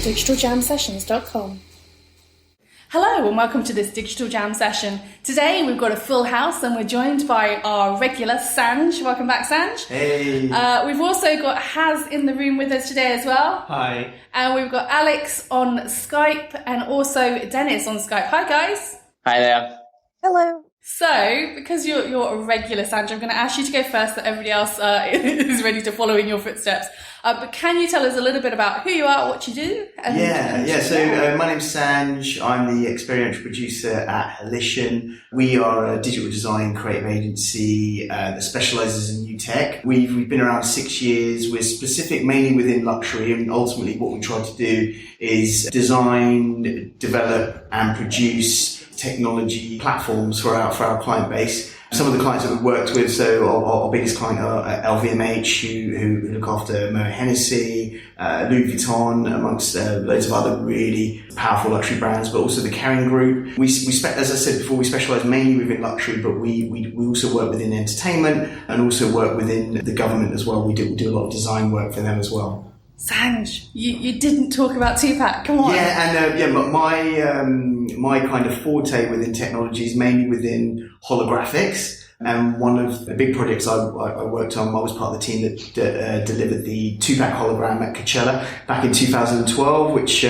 digitaljamsessions.com. Hello and welcome to this Digital Jam session. Today we've got a full house and we're joined by our regular Sanj. Welcome back, Sanj. Hey. We've also got Haz in the room with us today as well. Hi. And we've got Alex on Skype and also Dennis on Skype. Hi guys. Hi there. Hello. So, because you're a regular, Sanj, I'm going to ask you to go first so that everybody else is ready to follow in your footsteps. But can you tell us a little bit about who you are, what you do? So my name's Sanj. I'm the experiential producer at Halition. We are a digital design creative agency that specialises in new tech. We've been around 6 years. We're specific mainly within luxury, and ultimately what we try to do is design, develop and produce technology platforms for our client base. Some of the clients that we've worked with, so our biggest client are LVMH, who look after Moet Hennessy, Louis Vuitton, amongst loads of other really powerful luxury brands, but also the Kering Group. As I said before, we specialise mainly within luxury, but we also work within entertainment and also work within the government as well. We do a lot of design work for them as well. Sanj, you didn't talk about Tupac. Come on. Yeah, and my kind of forte within technology is mainly within holographics. And one of the big projects I worked on, I was part of the team that delivered the Tupac hologram at Coachella back in 2012, which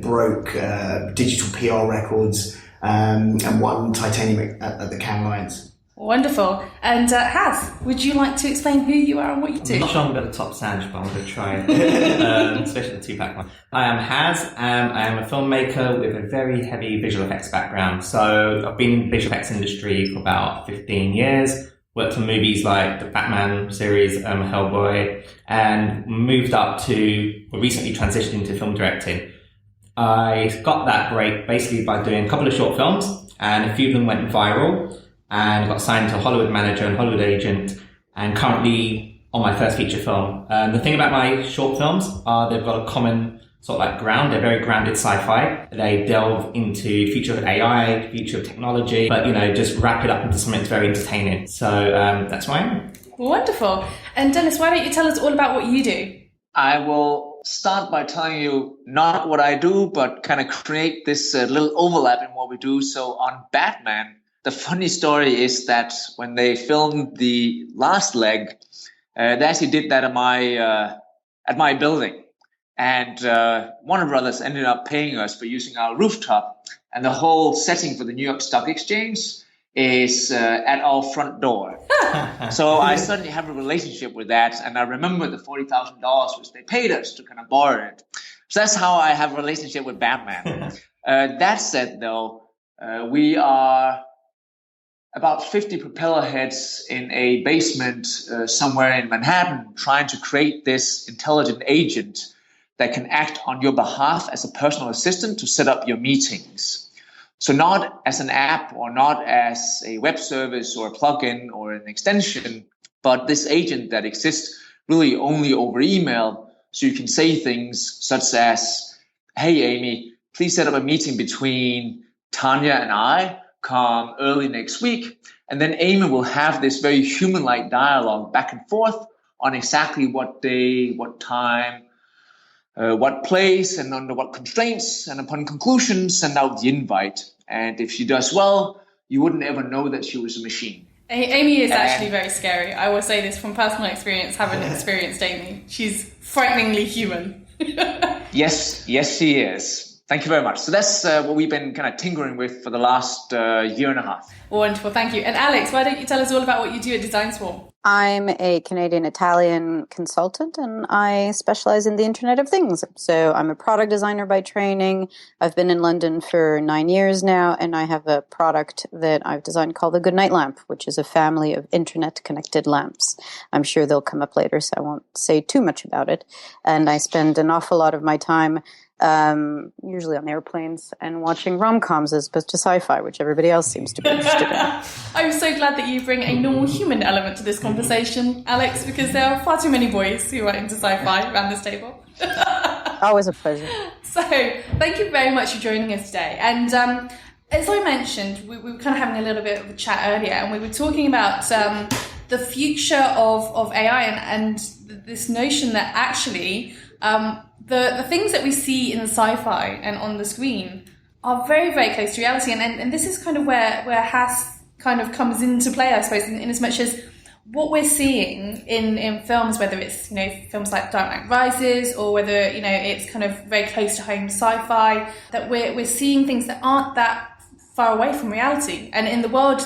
broke digital PR records and won titanium at the Cannes Lions. Wonderful. And Haz, would you like to explain who you are and what you do? I'm not sure I'm going to top Sanj, but I'm going to try, especially the Tupac one. I am Haz, and I am a filmmaker with a very heavy visual effects background. So I've been in the visual effects industry for about 15 years, worked on movies like the Batman series, Hellboy, and moved up to, recently transitioned into film directing. I got that break basically by doing a couple of short films, and a few of them went viral. And got signed to a Hollywood manager and Hollywood agent, and currently on my first feature film. The thing about my short films are they've got a common sort of like ground. They're very grounded sci-fi. They delve into future of AI, future of technology, but just wrap it up into something that's very entertaining. So that's why I am. Wonderful. And Dennis, why don't you tell us all about what you do? I will start by telling you not what I do, but kind of create this little overlap in what we do. So on Batman, the funny story is that when they filmed the last leg, they actually did that at my building, and Warner Brothers ended up paying us for using our rooftop, and the whole setting for the New York Stock Exchange is at our front door. So I certainly have a relationship with that, and I remember the $40,000 which they paid us to kind of borrow it. So that's how I have a relationship with Batman. That said, though, we are about 50 propeller heads in a basement somewhere in Manhattan trying to create this intelligent agent that can act on your behalf as a personal assistant to set up your meetings. So not as an app or not as a web service or a plugin or an extension, but this agent that exists really only over email. So you can say things such as, "Hey, Amy, please set up a meeting between Tanya and I. Come early next week," and then Amy will have this very human-like dialogue back and forth on exactly what day, what time, what place, and under what constraints, and upon conclusion, send out the invite. And if she does well, you wouldn't ever know that she was a machine. Amy is actually very scary. I will say this from personal experience, having experienced Amy. She's frighteningly human. Yes, she is. Thank you very much. So that's what we've been kind of tinkering with for the last year and a half. Wonderful, thank you. And Alex, why don't you tell us all about what you do at Design Swarm? I'm a Canadian-Italian consultant, and I specialize in the Internet of Things. So I'm a product designer by training. I've been in London for 9 years now, and I have a product that I've designed called the Goodnight lamp, which is a family of internet-connected lamps. I'm sure they'll come up later, so I won't say too much about it. And I spend an awful lot of my time usually on airplanes and watching rom-coms as opposed to sci-fi, which everybody else sees to be interested in. I'm so glad that you bring a normal human element to this conversation, Alex, because there are far too many boys who are into sci-fi around this table. Always a pleasure. So, thank you very much for joining us today. And as I mentioned, we were kind of having a little bit of a chat earlier, and we were talking about the future of AI and this notion that actually The things that we see in sci-fi and on the screen are very, very close to reality. And this is kind of where Has kind of comes into play, I suppose, in as much as what we're seeing in films, whether it's, films like Dark Knight Rises, or whether, it's kind of very close to home sci-fi, that we're seeing things that aren't that far away from reality. And in the worlds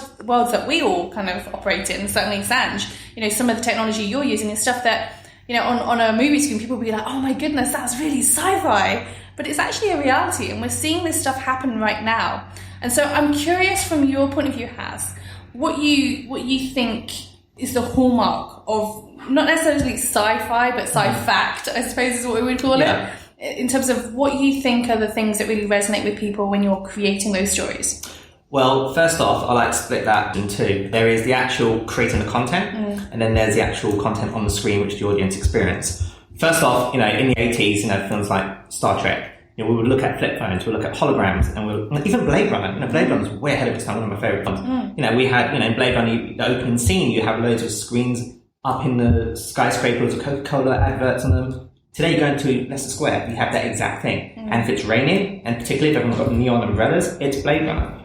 that we all kind of operate in, certainly Sanj, some of the technology you're using is stuff that, on a movie screen, people will be like, oh my goodness, that's really sci-fi. But it's actually a reality, and we're seeing this stuff happen right now. And so I'm curious from your point of view, Has, what you think is the hallmark of not necessarily sci-fi, but sci-fact, I suppose is what we would call it, in terms of what you think are the things that really resonate with people when you're creating those stories. Well, first off, I like to split that in two. There is the actual creating the content, and then there's the actual content on the screen, which the audience experience. First off, in the 80s, films like Star Trek, we would look at flip phones, we'd look at holograms, and even Blade Runner. Blade Runner was way ahead of its time, one of my favourite films. We had, in Blade Runner, the opening scene, you have loads of screens up in the skyscrapers with Coca-Cola adverts on them. Today you go into Leicester Square, you have that exact thing. And if it's raining, and particularly if everyone's got neon umbrellas, it's Blade Runner.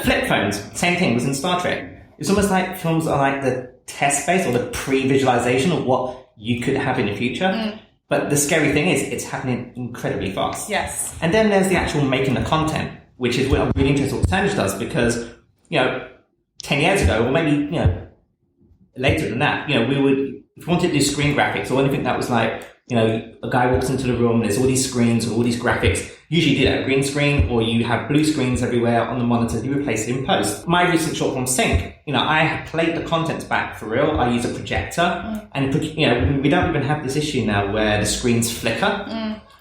Flip phones, same thing, was in Star Trek. It's almost like films are like the test base or the pre-visualization of what you could have in the future. But the scary thing is it's happening incredibly fast. Yes. And then there's the actual making the content, which is what I'm really interested in what Sanj does, because, 10 years ago, or maybe, later than that, we would, if we wanted to do screen graphics or anything that was like, a guy walks into the room, there's all these screens or all these graphics. Usually you do that green screen, or you have blue screens everywhere on the monitor. You replace it in post. My recent short film Sync, I have played the contents back for real. I use a projector, and we don't even have this issue now where the screens flicker.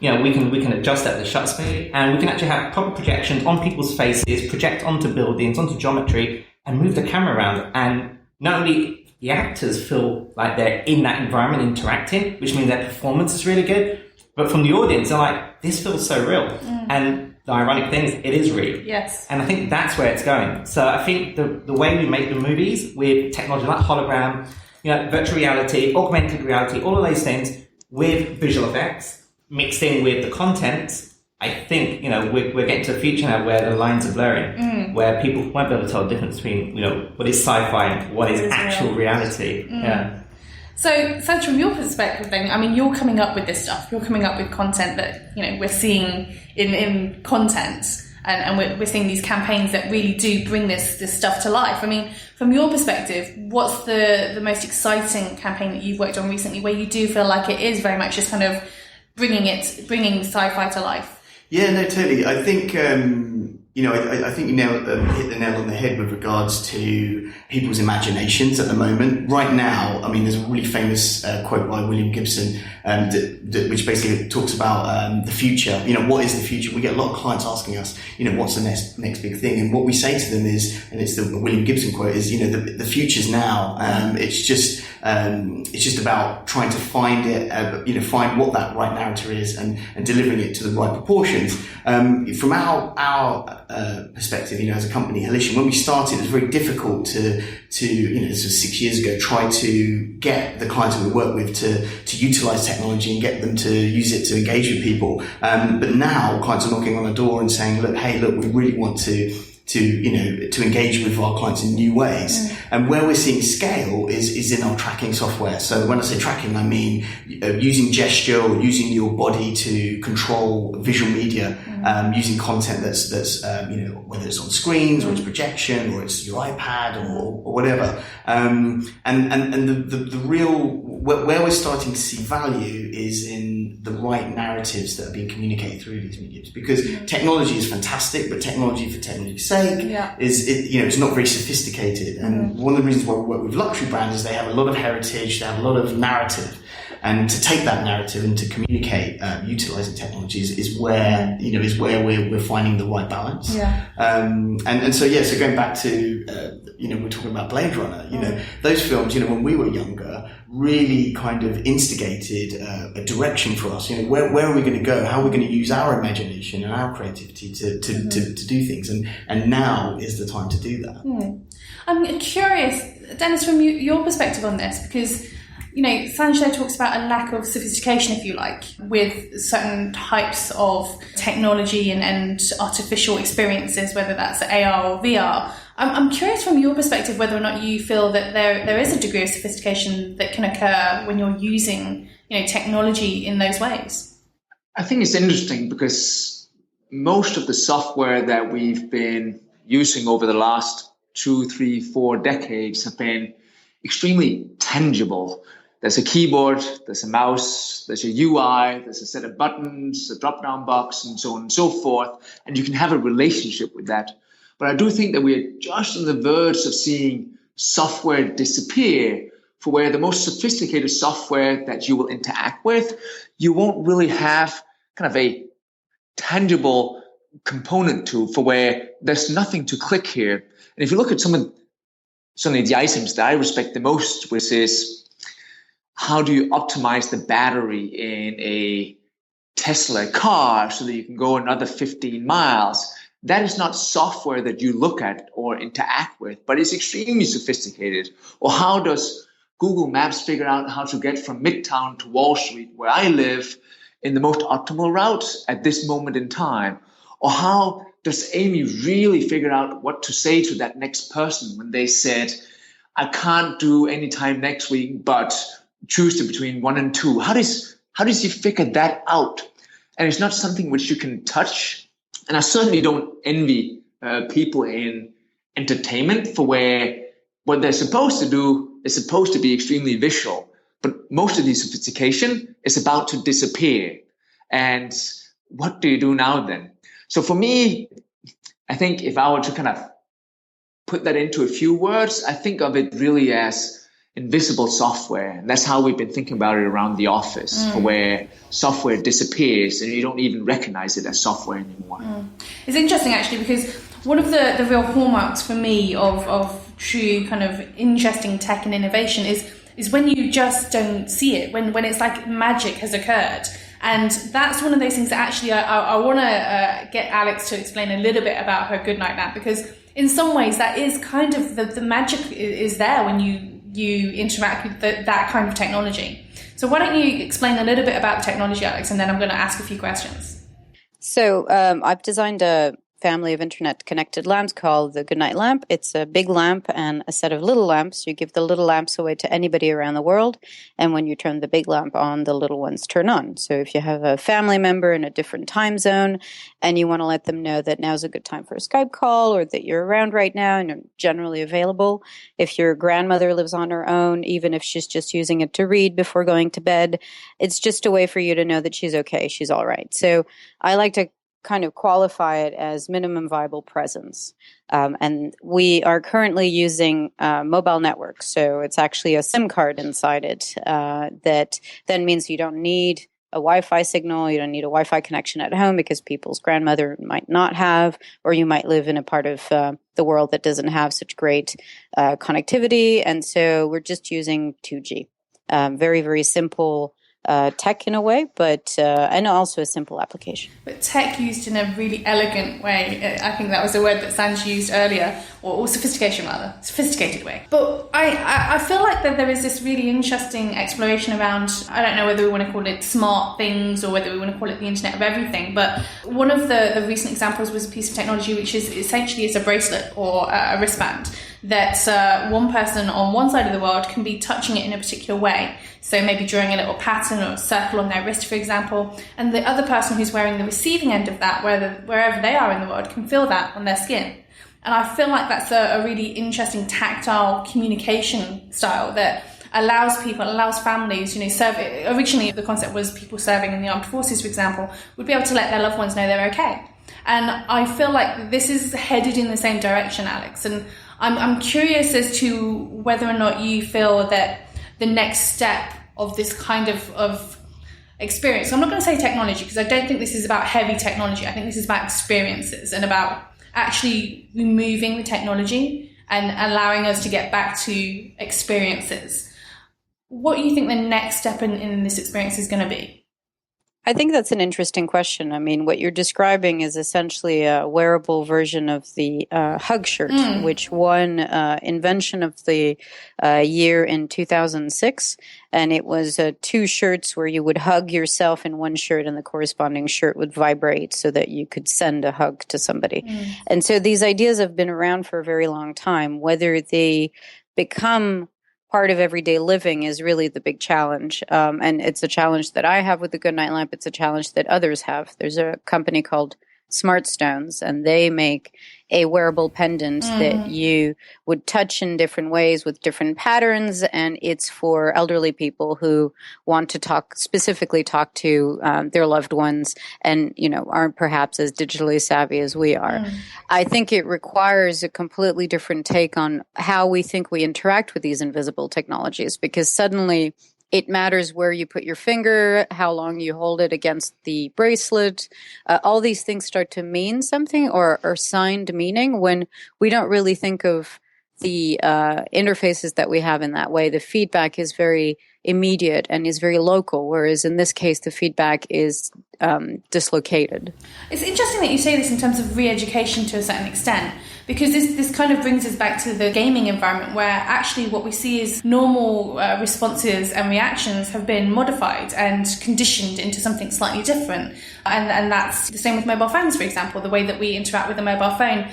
We can adjust at the shutter speed, and we can actually have proper projections on people's faces, project onto buildings, onto geometry, and move the camera around. And not only the actors feel like they're in that environment interacting, which means their performance is really good. But from the audience, they're like, this feels so real. And the ironic thing is, it is real. Yes. And I think that's where it's going. So I think the way we make the movies with technology like hologram, virtual reality, augmented reality, all of those things with visual effects mixed in with the content, I think, we're getting to a future now where the lines are blurring, where people won't be able to tell the difference between, what is sci-fi and what is actual reality. Yeah. So, Sanj, from your perspective then, you're coming up with this stuff. You're coming up with content that, we're seeing in content. And we're seeing these campaigns that really do bring this stuff to life. From your perspective, what's the most exciting campaign that you've worked on recently where you do feel like it is very much just kind of bringing sci-fi to life? Yeah, no, totally. I think, I think you hit the nail on the head with regards to people's imaginations at the moment. Right now, there's a really famous quote by William Gibson, which basically talks about the future. What is the future? We get a lot of clients asking us, what's the next big thing? And what we say to them is, and it's the William Gibson quote, is, the future's now. It's just about trying to find it, find what that right narrative is and delivering it to the right proportions. From our perspective, as a company, Halition, when we started, it was very difficult to this was 6 years ago, try to get the clients that we work with to utilize technology and get them to use it to engage with people. But now clients are knocking on the door and saying, look, we really want to engage with our clients in new ways. And where we're seeing scale is in our tracking software. So when I say tracking, I mean using gesture or using your body to control visual media, using content that's whether it's on screens or it's projection or it's your iPad or whatever. And the real where we're starting to see value is in the right narratives that are being communicated through these mediums, because technology is fantastic, but technology for technology's sake it's not very sophisticated. And one of the reasons why we work with luxury brands is they have a lot of heritage, they have a lot of narrative. And to take that narrative and to communicate utilizing technologies is where we're finding the right balance. So going back to we're talking about Blade Runner. Those films, when we were younger, really kind of instigated a direction for us. Where are we going to go? How are we going to use our imagination and our creativity to do things? And now is the time to do that. I'm curious, Dennis, from your perspective on this, because Sanjay talks about a lack of sophistication, if you like, with certain types of technology and artificial experiences, whether that's AR or VR. I'm curious from your perspective whether or not you feel that there is a degree of sophistication that can occur when you're using, technology in those ways. I think it's interesting because most of the software that we've been using over the last 2, 3, 4 decades have been extremely tangible. There's a keyboard, there's a mouse, there's a UI, there's a set of buttons, a drop-down box, and so on and so forth, and you can have a relationship with that. But I do think that we are just on the verge of seeing software disappear, for where the most sophisticated software that you will interact with, you won't really have kind of a tangible component to, for where there's nothing to click here. And if you look at some of the items that I respect the most, which is how do you optimize the battery in a Tesla car so that you can go another 15 miles? That is not software that you look at or interact with, but it's extremely sophisticated. Or how does Google Maps figure out how to get from Midtown to Wall Street, where I live, in the most optimal route at this moment in time? Or how does Amy really figure out what to say to that next person when they said, I can't do any time next week, but choose between 1 and 2? How does he figure that out? And it's not something which you can touch. And I certainly don't envy people in entertainment, for where what they're supposed to do is supposed to be extremely visual. But most of the sophistication is about to disappear. And what do you do now then? So for me, I think if I were to kind of put that into a few words, I think of it really as invisible software. And that's how we've been thinking about it around the office, where software disappears and you don't even recognize it as software anymore. It's interesting, actually, because one of the real hallmarks for me of true kind of interesting tech and innovation is when you just don't see it, when it's like magic has occurred. And that's one of those things that actually I want to get Alex to explain a little bit about her goodnight lamp, because in some ways that is kind of the magic is there when you interact with that kind of technology. So why don't you explain a little bit about the technology, Alex, and then I'm going to ask a few questions. So I've designed a family of internet-connected lamps called the Goodnight lamp. It's a big lamp and a set of little lamps. You give the little lamps away to anybody around the world, and when you turn the big lamp on, the little ones turn on. So if you have a family member in a different time zone and you want to let them know that now's a good time for a Skype call, or that you're around right now and you're generally available. If your grandmother lives on her own, even if she's just using it to read before going to bed, it's just a way for you to know that she's okay, she's all right. So I like to kind of qualify it as minimum viable presence. And we are currently using mobile networks. So it's actually a SIM card inside it that then means you don't need a Wi-Fi signal. You don't need a Wi-Fi connection at home, because people's grandmother might not have, or you might live in a part of the world that doesn't have such great connectivity. And so we're just using 2G. Very, very simple tech in a way, but and also a simple application. But tech used in a really elegant way. I think that was the word that Sanj used earlier, or sophistication rather, sophisticated way. But I feel like that there is this really interesting exploration around, I don't know whether we want to call it smart things or whether we want to call it the Internet of Everything, but one of the recent examples was a piece of technology which is essentially it's a bracelet or a wristband that one person on one side of the world can be touching it in a particular way. So maybe drawing a little pattern or a circle on their wrist, for example, and the other person who's wearing the receiving end of that, wherever they are in the world, can feel that on their skin. And I feel like that's a really interesting tactile communication style that allows families, originally the concept was people serving in the armed forces, for example, would be able to let their loved ones know they're okay. And I feel like this is headed in the same direction, Alex. And I'm curious as to whether or not you feel that the next step of this kind of experience, I'm not going to say technology, because I don't think this is about heavy technology. I think this is about experiences and about actually removing the technology and allowing us to get back to experiences. What do you think the next step in this experience is going to be? I think that's an interesting question. I mean, what you're describing is essentially a wearable version of the hug shirt, which won invention of the year in 2006. And it was 2 shirts where you would hug yourself in one shirt and the corresponding shirt would vibrate so that you could send a hug to somebody. And so these ideas have been around for a very long time. Whether they become part of everyday living is really the big challenge. And it's a challenge that I have with the Goodnight lamp. It's a challenge that others have. There's a company called Smart Stones, and they make a wearable pendant that you would touch in different ways with different patterns. And it's for elderly people who want to specifically talk to their loved ones and, aren't perhaps as digitally savvy as we are. I think it requires a completely different take on how we think we interact with these invisible technologies, because suddenly it matters where you put your finger, how long you hold it against the bracelet. All these things start to mean something or signed meaning when we don't really think of the interfaces that we have in that way. The feedback is very immediate and is very local, whereas in this case, the feedback is dislocated. It's interesting that you say this in terms of re-education to a certain extent, because this kind of brings us back to the gaming environment, where actually what we see is normal responses and reactions have been modified and conditioned into something slightly different. And that's the same with mobile phones, for example. The way that we interact with a mobile phone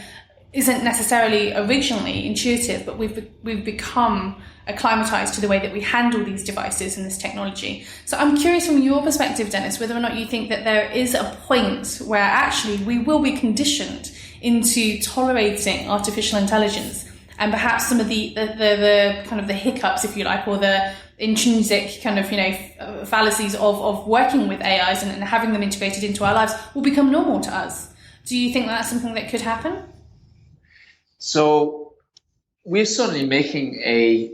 isn't necessarily originally intuitive, but we've become acclimatized to the way that we handle these devices and this technology. So I'm curious from your perspective, Dennis, whether or not you think that there is a point where actually we will be conditioned into tolerating artificial intelligence, and perhaps some of the kind of the hiccups, if you like, or the intrinsic kind of fallacies of working with AIs and having them integrated into our lives will become normal to us. Do you think that's something that could happen? So we're certainly making a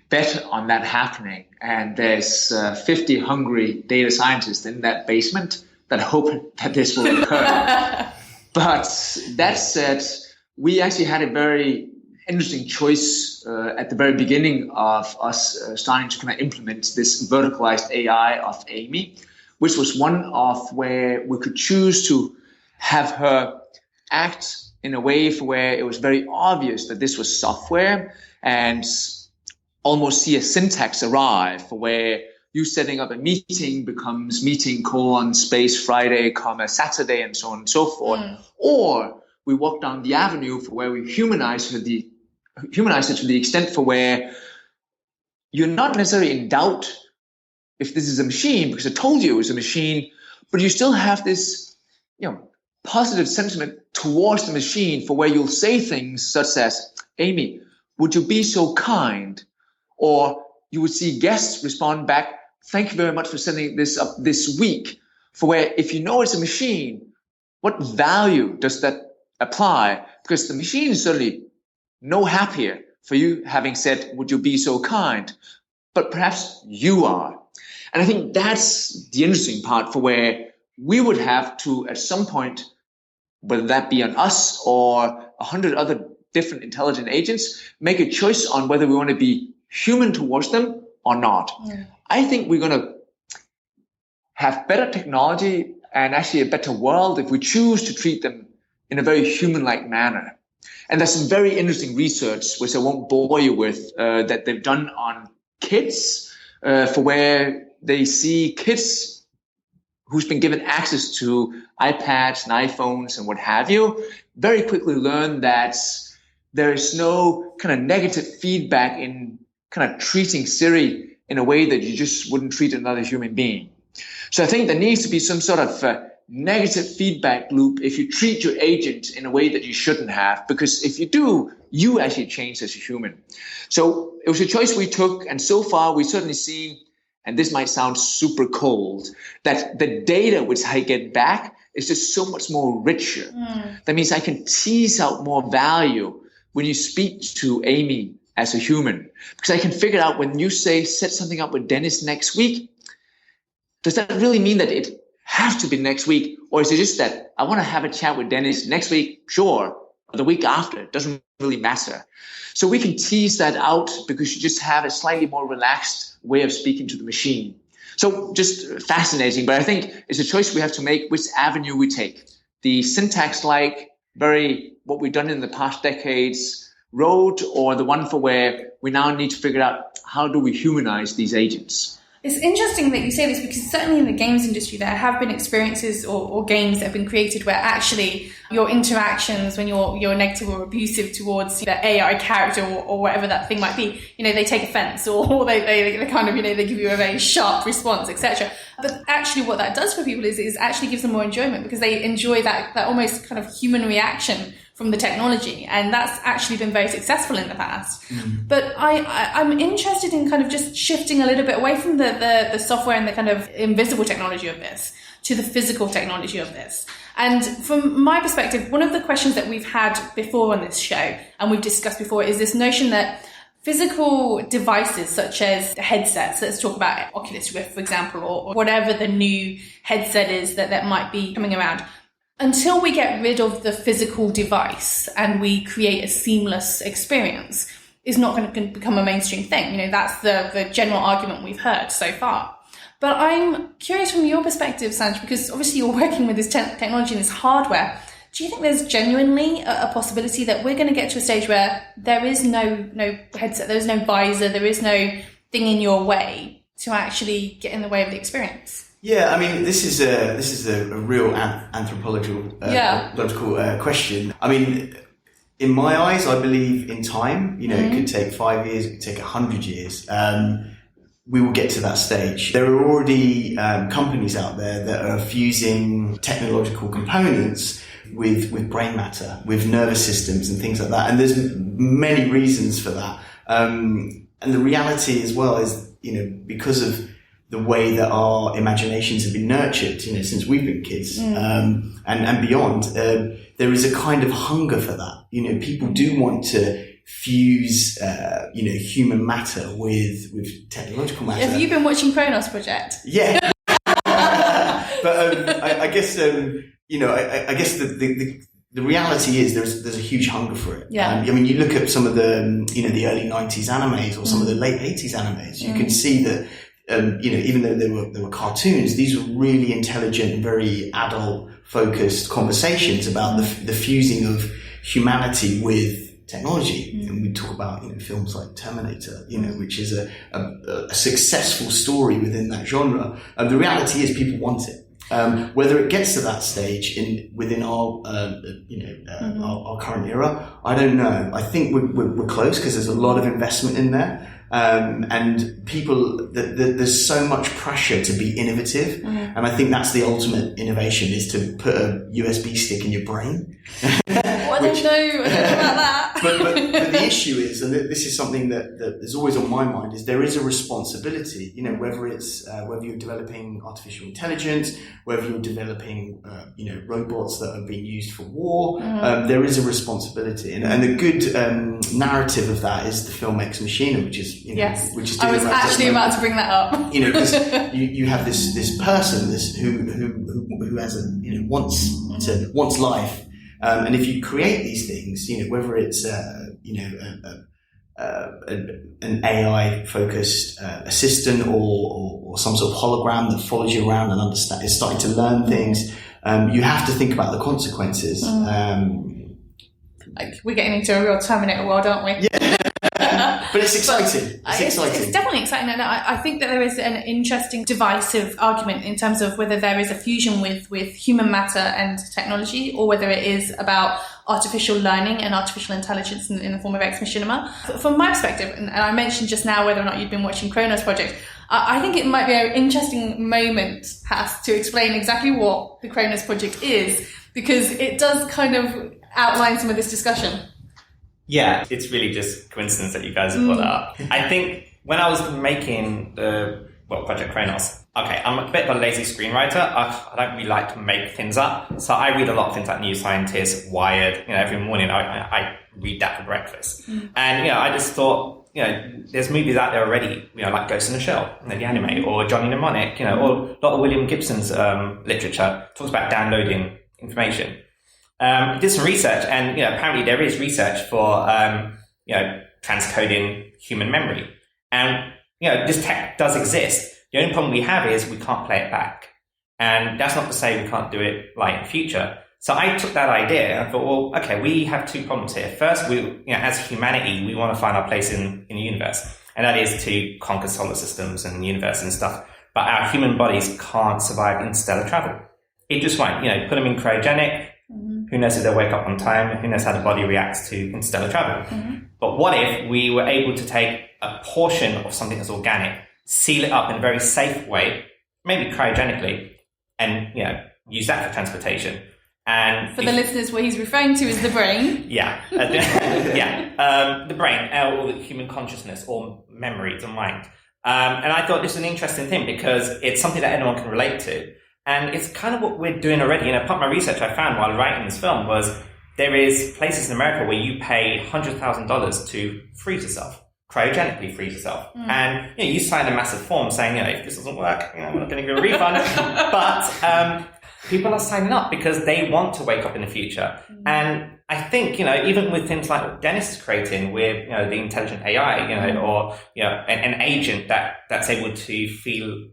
bet on that happening, and there's 50 hungry data scientists in that basement that hope that this will occur. But that said, we actually had a very interesting choice at the very beginning of us starting to kind of implement this verticalized AI of Amy, which was one of where we could choose to have her act in a way for where it was very obvious that this was software, and almost see a syntax arrive for where you setting up a meeting becomes meeting : space Friday, Saturday, and so on and so forth. Or we walk down the avenue for where we humanize it to the extent for where you're not necessarily in doubt if this is a machine, because I told you it was a machine, but you still have this, positive sentiment towards the machine for where you'll say things such as, Amy, would you be so kind? Or you would see guests respond back, thank you very much for sending this up this week. For where if you know it's a machine, what value does that apply? Because the machine is certainly no happier for you having said, would you be so kind? But perhaps you are. And I think that's the interesting part for where we would have to, at some point, whether that be on us or 100 other different intelligent agents, make a choice on whether we want to be human towards them or not. I think we're going to have better technology and actually a better world if we choose to treat them in a very human-like manner. And there's some very interesting research, which I won't bore you with, that they've done on kids, for where they see kids who's been given access to iPads and iPhones and what have you, very quickly learn that there is no kind of negative feedback in kind of treating Siri in a way that you just wouldn't treat another human being. So I think there needs to be some sort of negative feedback loop if you treat your agent in a way that you shouldn't have, because if you do, you actually change as a human. So it was a choice we took, and so far we've certainly seen, and this might sound super cold, that the data which I get back is just so much more richer. That means I can tease out more value when you speak to Amy as a human, because I can figure out when you say set something up with Dennis next week, does that really mean that it has to be next week, or is it just that I want to have a chat with Dennis next week, sure, or the week after, it doesn't really matter. So we can tease that out because you just have a slightly more relaxed way of speaking to the machine. So just fascinating, but I think it's a choice we have to make which avenue we take. The syntax-like, very what we've done in the past decades road, or the one for where we now need to figure out how do we humanize these agents. It's interesting that you say this, because certainly in the games industry there have been experiences or games that have been created where actually your interactions, when you're negative or abusive towards the AI character or whatever that thing might be, they take offense or they kind of, they give you a very sharp response, etc. But actually what that does for people is actually gives them more enjoyment, because they enjoy that almost kind of human reaction from the technology, and that's actually been very successful in the past. But I'm interested in kind of just shifting a little bit away from the software and the kind of invisible technology of this to the physical technology of this. And from my perspective, one of the questions that we've had before on this show, and we've discussed before, is this notion that physical devices such as headsets, let's talk about Oculus Rift, for example, or whatever the new headset is that might be coming around, until we get rid of the physical device and we create a seamless experience, is not going to become a mainstream thing. That's the general argument we've heard so far. But I'm curious from your perspective, Sanj, because obviously you're working with this technology and this hardware. Do you think there's genuinely a possibility that we're going to get to a stage where there is no headset, there is no visor, there is no thing in your way to actually get in the way of the experience? Yeah, I mean, this is a real anthropological question. I mean, in my eyes, I believe in time. It could take 5 years, it could take 100 years. We will get to that stage. There are already companies out there that are fusing technological components with brain matter, with nervous systems and things like that. And there's many reasons for that. And the reality as well is, because of the way that our imaginations have been nurtured, since we've been kids, and beyond, there is a kind of hunger for that. People do want to fuse, human matter with technological matter. Have you been watching Kronos Project? Yeah. But I guess, I guess the reality is there's a huge hunger for it. Yeah. I mean, you look at some of the, the early 90s animes or some of the late 80s animes, you can see that, even though there were cartoons, these were really intelligent, very adult-focused conversations about the fusing of humanity with technology. And we talk about, films like Terminator, which is a successful story within that genre. The reality is people want it. Whether it gets to that stage within our current era, I don't know. I think we're close, because there's a lot of investment in there. And people, there's so much pressure to be innovative. And I think that's the ultimate innovation, is to put a USB stick in your brain. I don't know about that. But the issue is, and this is something that is always on my mind, is there is a responsibility, whether you're developing artificial intelligence, whether you're developing, robots that are being used for war, there is a responsibility. And the good narrative of that is the film Ex Machina, which is, yes. which is I was actually about to bring that up. Because you have this person, who has wants life. And if you create these things, whether it's, an AI focused assistant or some sort of hologram that follows you around and is starting to learn things, you have to think about the consequences. Like, we're getting into a real Terminator world, aren't we? Yeah. But it's exciting. It's definitely exciting. And I think that there is an interesting divisive argument in terms of whether there is a fusion with human matter and technology, or whether it is about artificial learning and artificial intelligence in the form of Ex Machina. From my perspective, and I mentioned just now whether or not you've been watching Kronos Project, I think it might be an interesting moment, Has, to explain exactly what the Kronos Project is, because it does kind of outline some of this discussion. Yeah, it's really just coincidence that you guys have brought that up. I think when I was making Project Kronos, okay, I'm a bit of a lazy screenwriter. I don't really like to make things up. So I read a lot of things like New Scientist, Wired, every morning I read that for breakfast. And, I just thought, there's movies out there already, like Ghost in the Shell, the anime, or Johnny Mnemonic, or a lot of William Gibson's literature talks about downloading information. Did some research, and apparently there is research for transcoding human memory, and this tech does exist. The only problem we have is we can't play it back. And that's not to say we can't do it like in the future. So I took that idea and thought, well, okay, we have two problems here. First, as humanity, we want to find our place in the universe. And that is to conquer solar systems and universe and stuff. But our human bodies can't survive interstellar travel. It just won't. Put them in cryogenic. Mm-hmm. Who knows if they'll wake up on time? Who knows how the body reacts to interstellar travel? Mm-hmm. But what if we were able to take a portion of something that's organic, seal it up in a very safe way, maybe cryogenically, and use that for transportation? And for the listeners, what he's referring to is the brain. Yeah, the brain, or the human consciousness, or memory, the mind. And I thought this was an interesting thing because it's something that anyone can relate to. And it's kind of what we're doing already. Part of my research I found while writing this film was there is places in America where you pay $100,000 to freeze yourself, cryogenically freeze yourself. And you sign a massive form saying, if this doesn't work, we're not going to give a refund. But people are signing up because they want to wake up in the future. And I think, even with things like what Dennis is creating with, the intelligent AI, or, an agent that's able to feel,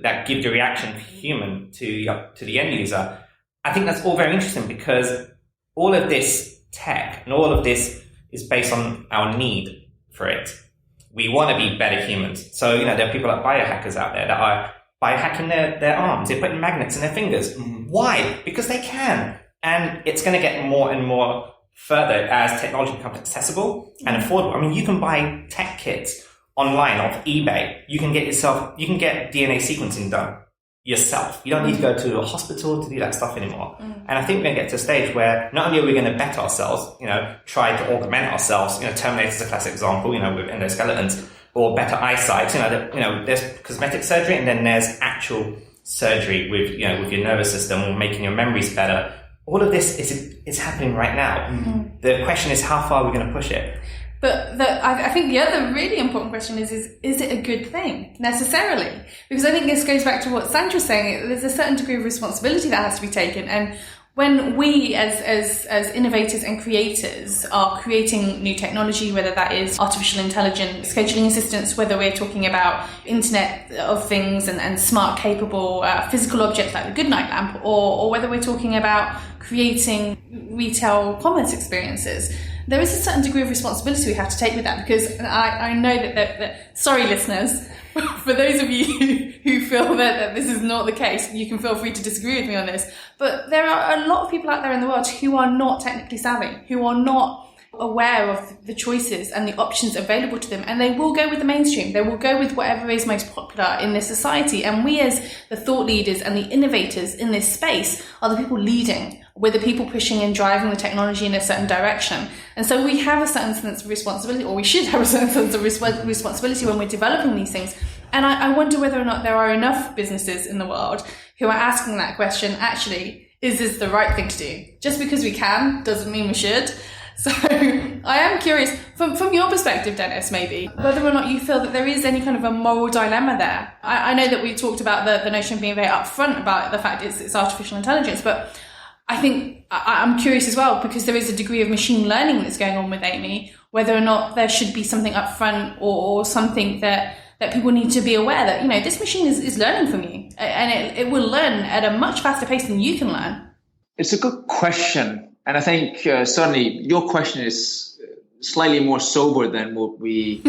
that give the reaction human to the end user. I think that's all very interesting because all of this tech and all of this is based on our need for it. We want to be better humans. So, there are people like biohackers out there that are biohacking their arms. They're putting magnets in their fingers. Why? Because they can. And it's going to get more and more further as technology becomes accessible and affordable. I mean, you can buy tech kits online off eBay. You can get DNA sequencing done yourself. You don't need to go to a hospital to do that stuff anymore. And I think we're going to get to a stage where not only are we going to better ourselves, try to augment ourselves, Terminator is a classic example, with endoskeletons, or better eyesight, there's cosmetic surgery and then there's actual surgery with your nervous system or making your memories better. All of this is happening right now. The question is, how far are we going to push it? But I think the other really important question is it a good thing necessarily? Because I think this goes back to what Sandra was saying. There's a certain degree of responsibility that has to be taken. And when we as innovators and creators are creating new technology, whether that is artificial intelligence, scheduling assistants, whether we're talking about Internet of Things and smart capable physical objects like the Goodnight lamp, or whether we're talking about creating retail commerce experiences, there is a certain degree of responsibility we have to take with that, because I know that sorry listeners, for those of you who feel that this is not the case, you can feel free to disagree with me on this, but there are a lot of people out there in the world who are not technically savvy, who are not aware of the choices and the options available to them, and they will go with the mainstream. They will go with whatever is most popular in this society. And we as the thought leaders and the innovators in this space are the people leading. We're the people pushing and driving the technology in a certain direction. And so we have a certain sense of responsibility, or we should have a certain sense of responsibility when we're developing these things. And I wonder whether or not there are enough businesses in the world who are asking that question, actually, is this the right thing to do? Just because we can doesn't mean we should. So I am curious, from your perspective, Dennis, maybe, whether or not you feel that there is any kind of a moral dilemma there. I know that we talked about the notion of being very upfront about the fact it's artificial intelligence, but I think I'm curious as well, because there is a degree of machine learning that's going on with Amy, whether or not there should be something upfront or something that people need to be aware that, this machine is learning from you, and it will learn at a much faster pace than you can learn. It's a good question. And I think certainly your question is slightly more sober than what we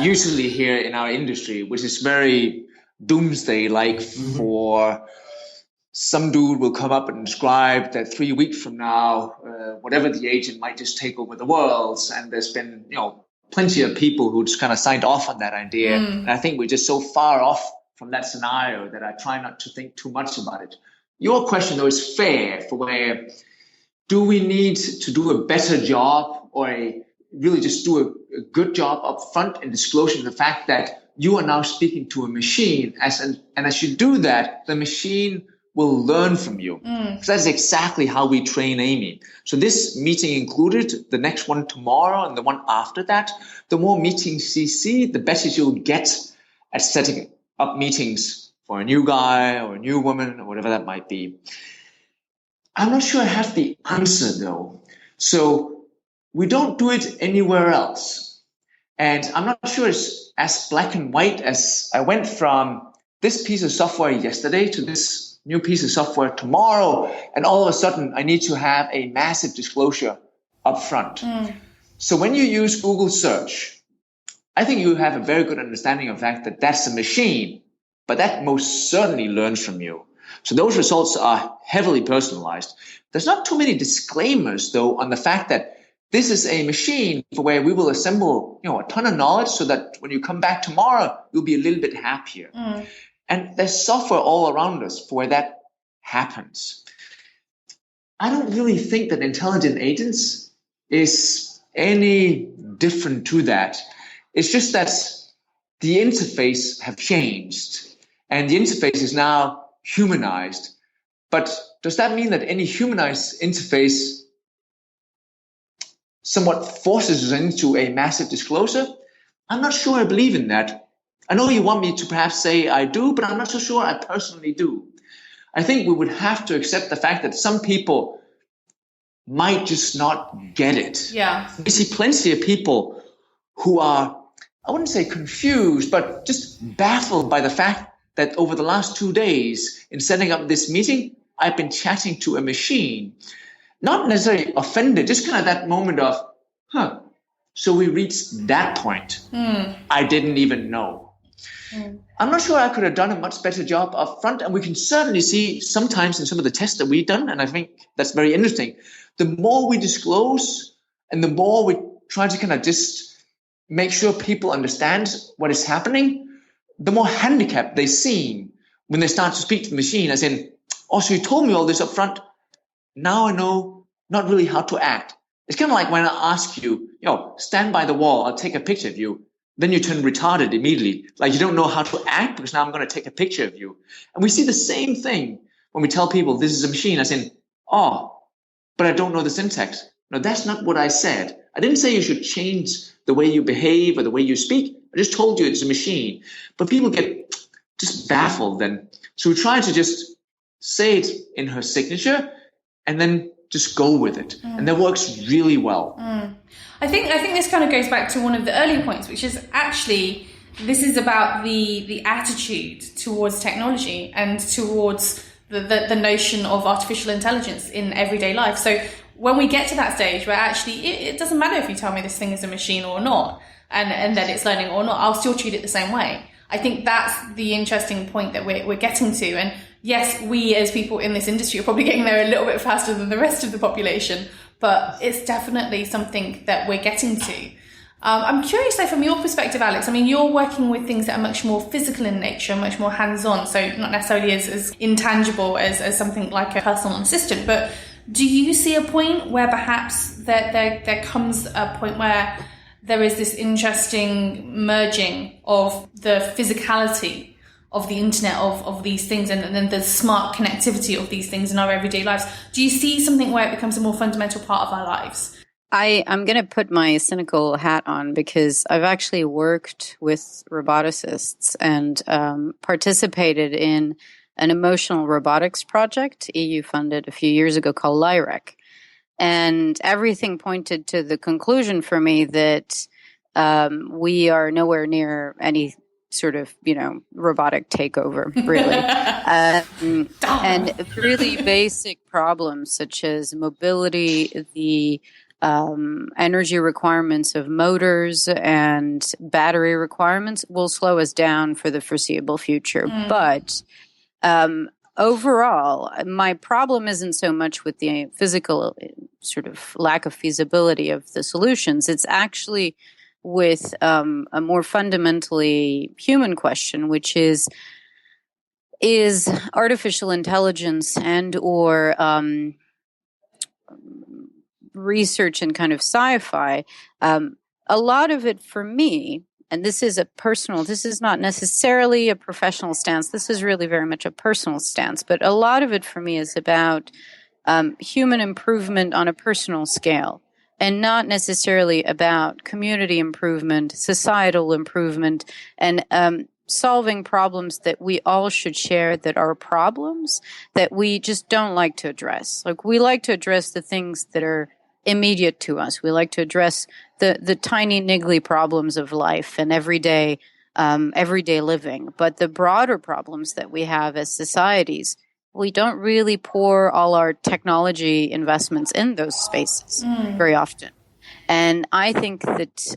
usually hear in our industry, which is very doomsday-like. For some dude will come up and describe that 3 weeks from now, whatever the agent might just take over the world. And there's been, plenty of people who just kind of signed off on that idea. And I think we're just so far off from that scenario that I try not to think too much about it. Your question, though, is fair for where... do we need to do a better job, or really just do a good job up front in disclosing the fact that you are now speaking to a machine, and as you do that, the machine will learn from you. So that's exactly how we train Amy. So this meeting included, the next one tomorrow and the one after that, the more meetings you see, the better you'll get at setting up meetings for a new guy or a new woman or whatever that might be. I'm not sure I have the answer, though. So we don't do it anywhere else. And I'm not sure it's as black and white as I went from this piece of software yesterday to this new piece of software tomorrow, and all of a sudden I need to have a massive disclosure up front. So when you use Google search, I think you have a very good understanding of the fact that that's a machine, but that most certainly learns from you. So those results are heavily personalized. There's not too many disclaimers, though, on the fact that this is a machine for where we will assemble, a ton of knowledge so that when you come back tomorrow, you'll be a little bit happier. And there's software all around us for where that happens. I don't really think that intelligent agents is any different to that. It's just that the interface have changed, and the interface is now humanized. But does that mean that any humanized interface somewhat forces us into a massive disclosure? I'm not sure I believe in that. I know you want me to perhaps say I do, but I'm not so sure I personally do. I think we would have to accept the fact that some people might just not get it. Yeah. We see plenty of people who are, I wouldn't say confused, but just baffled by the fact that over the last 2 days in setting up this meeting, I've been chatting to a machine. Not necessarily offended, just kind of that moment of, so we reached that point. I didn't even know. I'm not sure I could have done a much better job up front, and we can certainly see sometimes in some of the tests that we've done, and I think that's very interesting. The more we disclose and the more we try to kind of just make sure people understand what is happening, the more handicapped they seem when they start to speak to the machine, as in, oh, so you told me all this up front. Now I know not really how to act. It's kind of like when I ask you, stand by the wall, I'll take a picture of you. Then you turn retarded immediately. Like you don't know how to act because now I'm going to take a picture of you. And we see the same thing when we tell people this is a machine, as in, but I don't know the syntax. No, that's not what I said. I didn't say you should change the way you behave or the way you speak. I just told you it's a machine. But people get just baffled then. So we try to just say it in her signature and then just go with it. And that works really well. I think this kind of goes back to one of the earlier points, which is actually this is about the attitude towards technology and towards the notion of artificial intelligence in everyday life. So when we get to that stage where actually it doesn't matter if you tell me this thing is a machine or not, and that it's learning or not, I'll still treat it the same way. I think that's the interesting point that we're getting to. And yes, we as people in this industry are probably getting there a little bit faster than the rest of the population, but it's definitely something that we're getting to. I'm curious though, from your perspective, Alex, I mean, you're working with things that are much more physical in nature, much more hands-on, so not necessarily as intangible as something like a personal assistant, but do you see a point where perhaps there comes a point where there is this interesting merging of the physicality of the internet of these things and then the smart connectivity of these things in our everyday lives? Do you see something where it becomes a more fundamental part of our lives? I'm going to put my cynical hat on because I've actually worked with roboticists and participated in an emotional robotics project, EU funded a few years ago, called LIREC. And everything pointed to the conclusion for me that we are nowhere near any sort of, robotic takeover, really. And really basic problems such as mobility, the energy requirements of motors and battery requirements will slow us down for the foreseeable future. But overall, my problem isn't so much with the physical sort of lack of feasibility of the solutions. It's actually with a more fundamentally human question, which is artificial intelligence and or research and kind of sci-fi, a lot of it for me, and this is not necessarily a professional stance, this is really very much a personal stance, but a lot of it for me is about human improvement on a personal scale and not necessarily about community improvement, societal improvement, and solving problems that we all should share that are problems that we just don't like to address. Like, we like to address the things that are immediate to us. We like to address the tiny niggly problems of life and everyday everyday living. But the broader problems that we have as societies, we don't really pour all our technology investments in those spaces very often. And I think that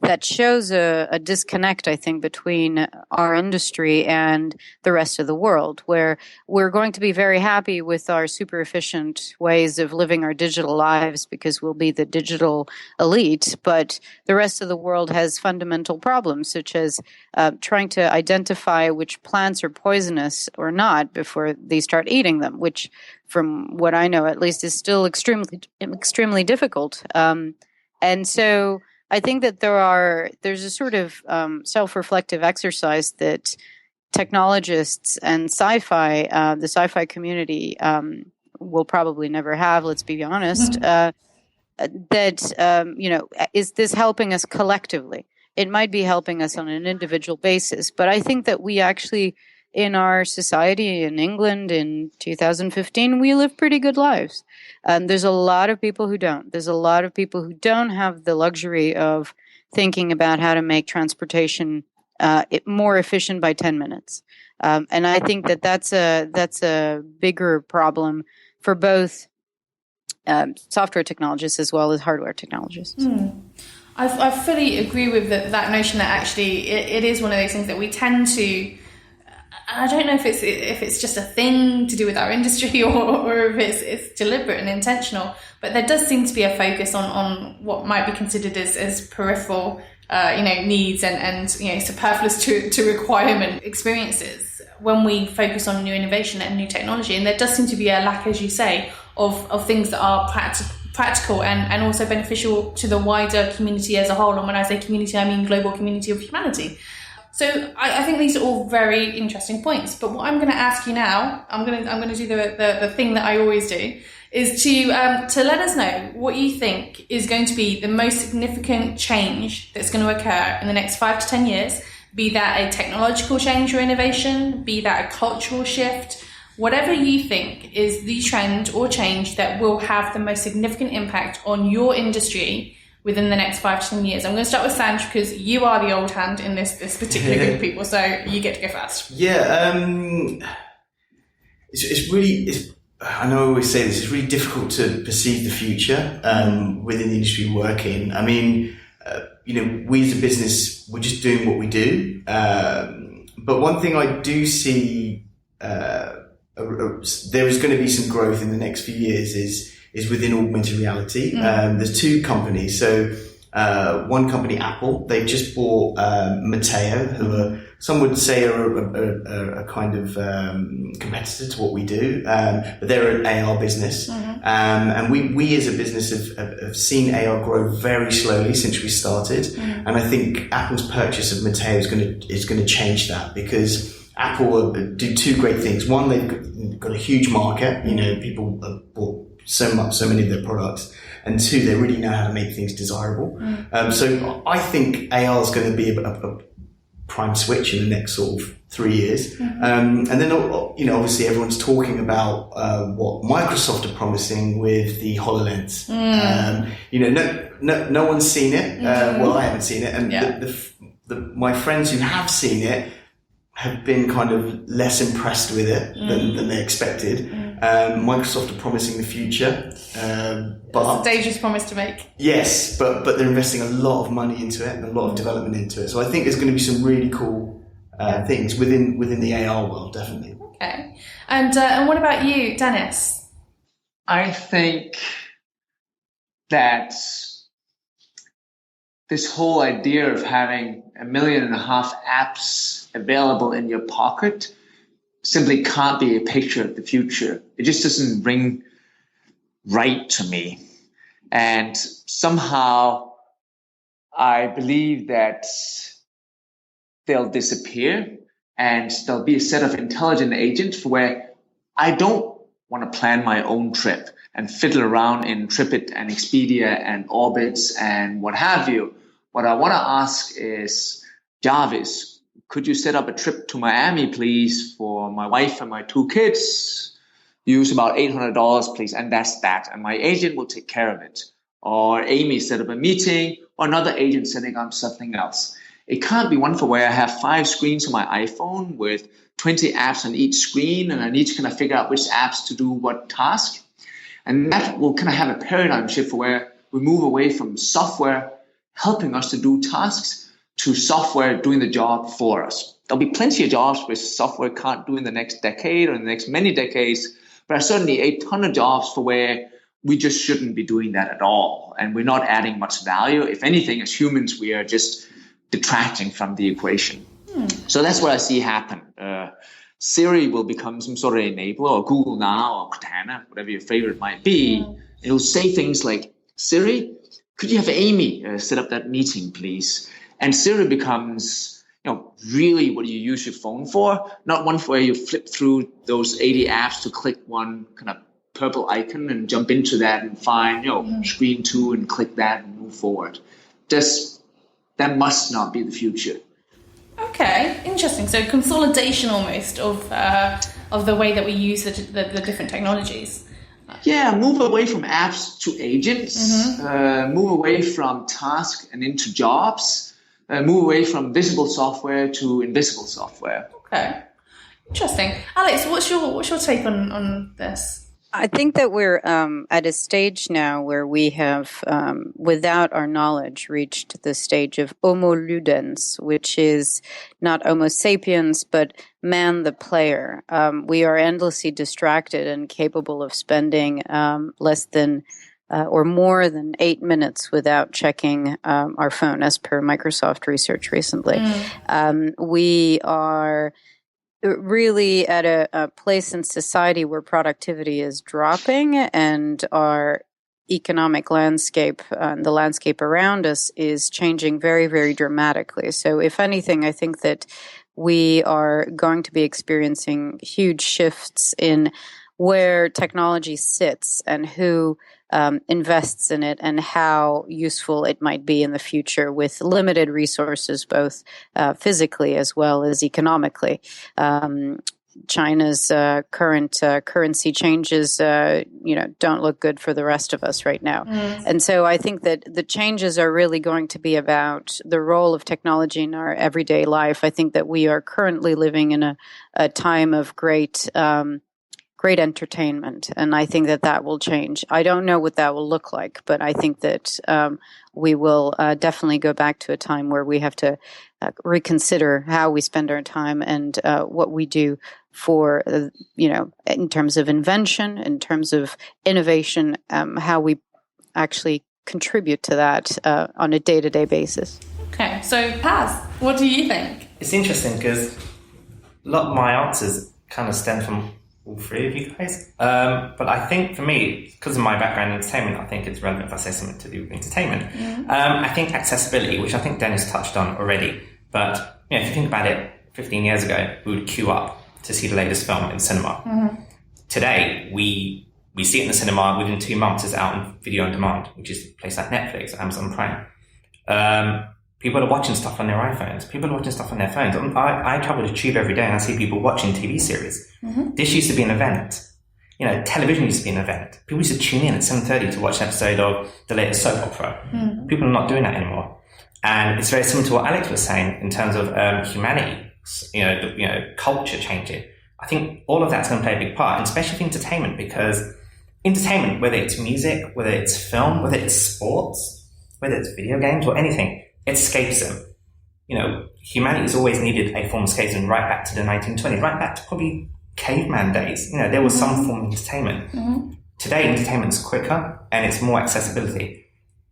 that shows a disconnect, I think, between our industry and the rest of the world, where we're going to be very happy with our super efficient ways of living our digital lives because we'll be the digital elite. But the rest of the world has fundamental problems, such as trying to identify which plants are poisonous or not before they start eating them, which, from what I know at least, is still extremely difficult. And so I think that there's a sort of self-reflective exercise that technologists and the sci-fi community will probably never have, let's be honest, is this helping us collectively? It might be helping us on an individual basis, but I think that we actually, in our society in England in 2015, we live pretty good lives. There's a lot of people who don't. There's a lot of people who don't have the luxury of thinking about how to make transportation more efficient by 10 minutes. And I think that that's a bigger problem for both software technologists as well as hardware technologists. I fully agree with that notion that actually it is one of those things that we tend to. I don't know if it's just a thing to do with our industry or if it's deliberate and intentional, but there does seem to be a focus on what might be considered as peripheral, needs and superfluous to requirement experiences when we focus on new innovation and new technology. And there does seem to be a lack, as you say, of things that are practical and also beneficial to the wider community as a whole. And when I say community, I mean global community of humanity. So I think these are all very interesting points. But what I'm going to ask you now, I'm going to do the thing that I always do, is to let us know what you think is going to be the most significant change that's going to occur in the next 5 to 10 years. Be that a technological change or innovation, be that a cultural shift, whatever you think is the trend or change that will have the most significant impact on your industry within the next 5 to 10 years. I'm going to start with Sanj because you are the old hand in this particular group of people, so you get to go first. Yeah, it's really, I know I always say this, it's really difficult to perceive the future within the industry we work in. I mean, we as a business, we're just doing what we do. But one thing I do see, there is going to be some growth in the next few years is within augmented reality. There's two companies. So one company, Apple, they've just bought Mateo, who some would say are a kind of competitor to what we do, but they're an AR business. And we as a business have seen AR grow very slowly since we started. And I think Apple's purchase of Mateo is going to change that, because Apple do two great things. One, they've got a huge market. People have bought so many of their products, and two, they really know how to make things desirable. So I think AR is going to be a prime switch in the next sort of 3 years. And then, obviously everyone's talking about what Microsoft are promising with the HoloLens. No one's seen it. Well, I haven't seen it, and my friends who have seen it have been kind of less impressed with it than they expected. Microsoft are promising the future, but it's a dangerous promise to make. Yes, but they're investing a lot of money into it and a lot of development into it. So I think there's going to be some really cool things within the AR world, definitely. Okay, and what about you, Dennis? I think that this whole idea of having 1.5 million apps available in your pocket simply can't be a picture of the future. It just doesn't ring right to me. And somehow I believe that they'll disappear and there'll be a set of intelligent agents where I don't want to plan my own trip and fiddle around in Tripit and Expedia and Orbitz and what have you. What I want to ask is, Jarvis, could you set up a trip to Miami, please, for my wife and my 2 kids? Use about $800, please, and that's that. And my agent will take care of it. Or Amy set up a meeting, or another agent setting up something else. It can't be one for where I have 5 screens on my iPhone with 20 apps on each screen, and I need to kind of figure out which apps to do what task. And that will kind of have a paradigm shift for where we move away from software helping us to do tasks to software doing the job for us. There'll be plenty of jobs which software can't do in the next decade or in the next many decades, but there's certainly a ton of jobs for where we just shouldn't be doing that at all. And we're not adding much value. If anything, as humans, we are just detracting from the equation. So that's what I see happen. Siri will become some sort of enabler, or Google Now, or Cortana, whatever your favorite might be. It'll say things like, Siri, could you have Amy set up that meeting, please? And Siri becomes, really what you use your phone for, not one where you flip through those 80 apps to click one kind of purple icon and jump into that and find, screen 2 and click that and move forward. That must not be the future. Okay, interesting. So consolidation almost of the way that we use the different technologies. Yeah, move away from apps to agents, move away from tasks and into jobs, move away from visible software to invisible software. Okay, interesting. Alex, what's your take on this? I think that we're at a stage now where we have, without our knowledge, reached the stage of Homo ludens, which is not Homo sapiens, but man the player. We are endlessly distracted and capable of spending less than or more than 8 minutes without checking our phone, as per Microsoft research recently. We are really at a place in society where productivity is dropping and our economic landscape, the landscape around us, is changing very, very dramatically. So if anything, I think that we are going to be experiencing huge shifts in where technology sits and who invests in it and how useful it might be in the future with limited resources, both physically as well as economically. China's current currency changes, don't look good for the rest of us right now. And so I think that the changes are really going to be about the role of technology in our everyday life. I think that we are currently living in a time of great entertainment, and I think that will change. I don't know what that will look like, but I think that we will definitely go back to a time where we have to reconsider how we spend our time and what we do for, in terms of invention, in terms of innovation, how we actually contribute to that on a day-to-day basis. Okay, so Paz, what do you think? It's interesting because a lot of my answers kind of stem from all 3 of you guys. But I think for me, because of my background in entertainment, I think it's relevant if I say something to do with entertainment. I think accessibility, which I think Dennis touched on already, but if you think about it, 15 years ago, we would queue up to see the latest film in cinema. Today, we see it in the cinema within 2 months. It's out on video on demand, which is a place like Netflix or Amazon Prime. People are watching stuff on their iPhones. People are watching stuff on their phones. I travel to Tube every day and I see people watching TV series. This used to be an event. Television used to be an event. People used to tune in at 7:30 to watch an episode of the latest soap opera. People are not doing that anymore. And it's very similar to what Alex was saying in terms of humanity, culture changing. I think all of that's going to play a big part, and especially for entertainment, because entertainment, whether it's music, whether it's film, whether it's sports, whether it's video games or anything, it's escapism. Humanity's always needed a form of escapism right back to the 1920s, right back to probably caveman days. There was some form of entertainment. Today, entertainment's quicker and it's more accessibility.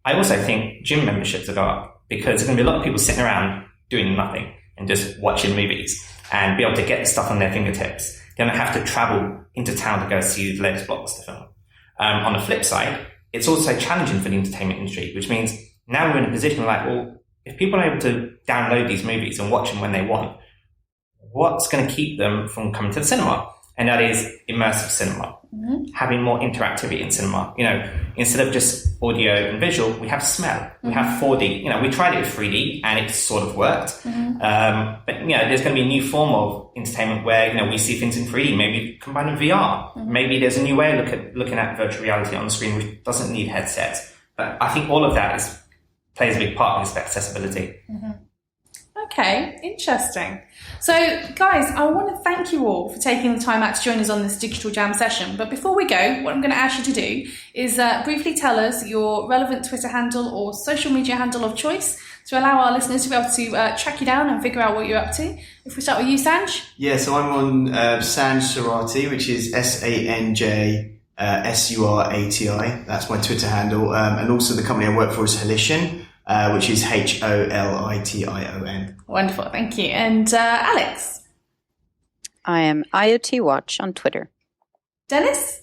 I also think gym memberships will go up because there's going to be a lot of people sitting around doing nothing and just watching movies and be able to get the stuff on their fingertips. They don't have to travel into town to go see the latest blockbuster film. On the flip side, it's also challenging for the entertainment industry, which means now we're in a position like, well, if people are able to download these movies and watch them when they want, what's going to keep them from coming to the cinema? And that is immersive cinema, having more interactivity in cinema. Instead of just audio and visual, we have smell, we have 4D. We tried it with 3D and it sort of worked. But there's going to be a new form of entertainment where, we see things in 3D, maybe combined with VR. Maybe there's a new way of looking at virtual reality on the screen, which doesn't need headsets. But I think all of that plays a big part in this accessibility. Okay, interesting. So, guys, I want to thank you all for taking the time out to join us on this Digital Jam session. But before we go, what I'm going to ask you to do is briefly tell us your relevant Twitter handle or social media handle of choice to allow our listeners to be able to track you down and figure out what you're up to. If we start with you, Sanj. Yeah, so I'm on Sanj Surati, which is SANJ SURATI. That's my Twitter handle. And also the company I work for is Holition, which is HOLITION. Wonderful, thank you. And Alex? I am IoT Watch on Twitter. Dennis?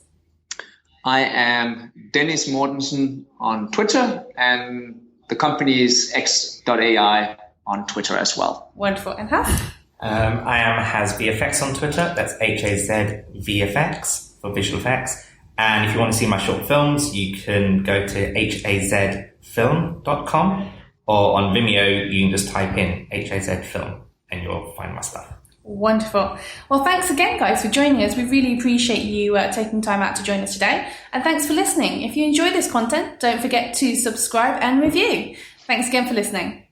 I am Dennis Mortensen on Twitter, and the company is X.AI on Twitter as well. Wonderful. And Haz? I am HazVFX on Twitter. That's HAZVFX for visual effects. And if you want to see my short films, you can go to hazfilm.com, or on Vimeo, you can just type in hazfilm and you'll find my stuff. Wonderful. Well, thanks again, guys, for joining us. We really appreciate you taking time out to join us today. And thanks for listening. If you enjoy this content, don't forget to subscribe and review. Thanks again for listening.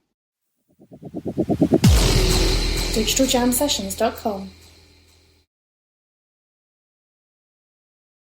digitaljamsessions.com